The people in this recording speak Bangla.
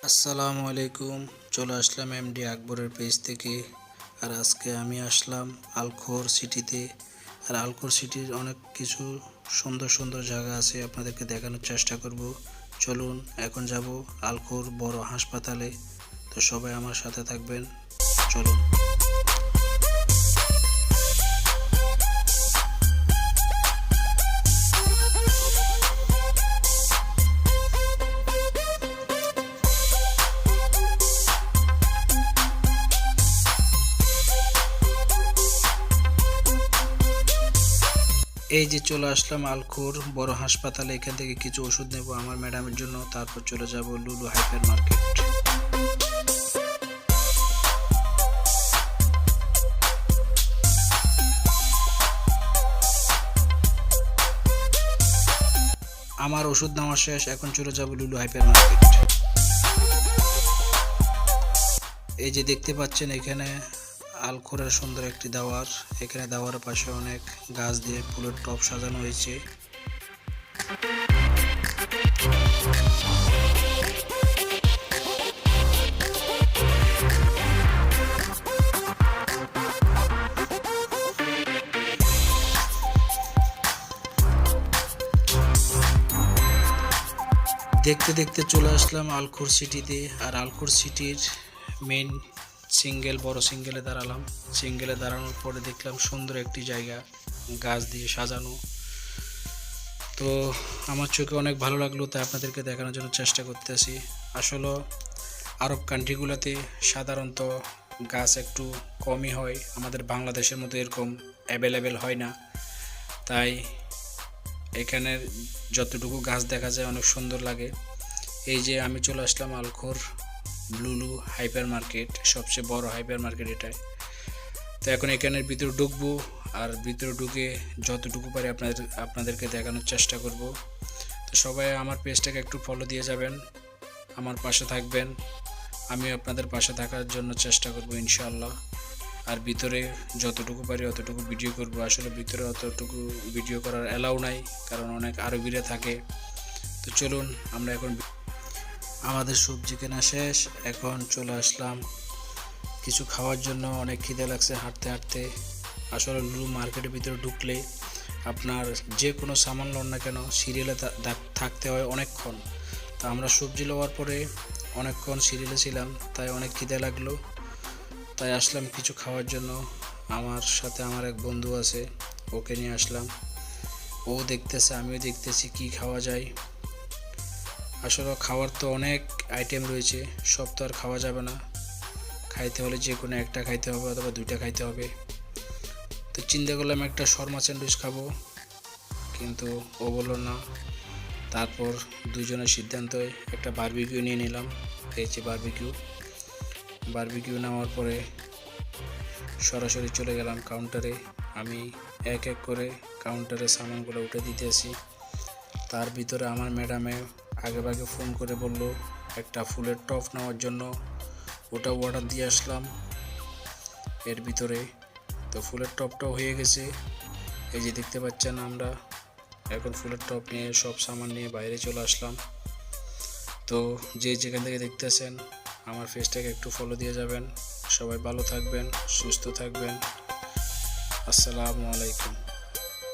আসসালামু আলাইকুম। চলে আসলাম এমডি আকবরের পেজ থেকে। আর আজকে আমি আসলাম আলখোর সিটিতে। আর আলখোর সিটির অনেক কিছু সুন্দর সুন্দর জায়গা আছে, আপনাদেরকে দেখানোর চেষ্টা করব। চলুন এখন যাব আলখোর বড় হাসপাতালে। তো সবাই আমার সাথে থাকবেন, চলুন। এই যে চলে আসলাম আলখোর বড় হাসপাতালে। এখান থেকে কিছু ওষুধ নেব আমার ম্যাডামের জন্য, তারপর চলে যাব লুলু হাইপার মার্কেট। আমার ওষুধ নেওয়া শেষ, এখন চলে যাব লুলু হাইপার মার্কেট। এই যে দেখতে পাচ্ছেন এখানে আলখোরের সুন্দর একটি দাওয়ার। এখানে দাওয়ার পাশে অনেক গাছ দিয়ে ফুলের টব সাজানো হয়েছে। দেখতে দেখতে চলে আসলাম আলখোর সিটিতে। আর আলখোর সিটির মেইন বড় সিঙ্গেলে দাঁড়ালাম। সিঙ্গেলে দাঁড়ানোর পরে দেখলাম সুন্দর একটি জায়গা, গাছ দিয়ে সাজানো। তো আমার চোখে অনেক ভালো লাগলো, তাই আপনাদেরকে দেখানোর জন্য চেষ্টা করতেছি। আসলে আরব কান্ট্রিগুলোতে সাধারণত গাছ একটু কমই হয়, আমাদের বাংলাদেশের মতো এরকম অ্যাভেলেবেল হয় না। তাই এখানের যতটুকু গাছ দেখা যায় অনেক সুন্দর লাগে। এই যে আমি চলে আসলাম আলখোর লুলু হাইপার মার্কেট, সবচেয়ে বড় হাইপার মার্কেট এটাই। তো এখন এখানের ভিতরে ঢুকবো, আর ভিতরে ঢুকে যতটুকু পারি আপনাদেরকে দেখানোর চেষ্টা করব। তো সবাই আমার পেজটাকে একটু ফলো দিয়ে যাবেন, আমার পাশে থাকবেন। আমি আপনাদের পাশে থাকার জন্য চেষ্টা করব ইনশাআল্লাহ। আর ভিতরে যতটুকু পারি অতটুকু ভিডিও করব। আসলে ভিতরে অতটুকু ভিডিও করার অ্যালাউ নাই, কারণ অনেক আরবিরা থাকে। তো চলুন, আমরা এখন আমাদের সবজি কেনা শেষ, এখন চলে আসলাম কিছু খাওয়ার জন্য। অনেক খিদে লাগছে হাঁটতে হাঁটতে। আসলে লুলু মার্কেটের ভিতরে ঢুকলে আপনার যে কোনো সামান লন না কেন সিরিয়ালে থাকতে হয় অনেকক্ষণ। তো আমরা সবজি লওয়ার পরে অনেকক্ষণ সিরিয়ালে ছিলাম, তাই অনেক খিদে লাগলো, তাই আসলাম কিছু খাওয়ার জন্য। আমার সাথে আমার এক বন্ধু আছে, ওকে নিয়ে আসলাম। ও দেখতেছে, আমিও দেখতেছি কি খাওয়া যায়। আসলে খাওয়ার তো অনেক আইটেম রয়েছে, সব তো আর খাওয়া যাবে না। খাইতে হলে যে কোনো একটা খাইতে হবে অথবা দুইটা খাইতে হবে। তো চিন্তা করলাম একটা শর্মা স্যান্ডউইচ খাবো, কিন্তু ও বললো না। তারপর দুজনের সিদ্ধান্ত একটা বারবিকিউ নিয়ে নিলাম। এই যে বারবিকিউ নেওয়ার পরে সরাসরি চলে গেলাম কাউন্টারে। আমি এক এক করে কাউন্টারে সামানগুলো উঠে দিতেছি। তার ভিতরে আমার ম্যাডামে আগেভাগে ফোন করে বলল একটা ফুলের টপ নেওয়ার জন্য, ওটা অর্ডার দিয়ে আসলাম এর ভিতরে। তো ফুলের টপটাও হয়ে গেছে। এই যে দেখতে পাচ্ছেন, আমরা এখন ফুলের টপ নিয়ে সব সামান নিয়ে বাইরে চলে আসলাম। তো যে যেখান থেকে দেখতেছেন আমার ফেসটাকে একটু ফলো দিয়ে যাবেন। সবাই ভালো থাকবেন, সুস্থ থাকবেন। আসসালামু আলাইকুম।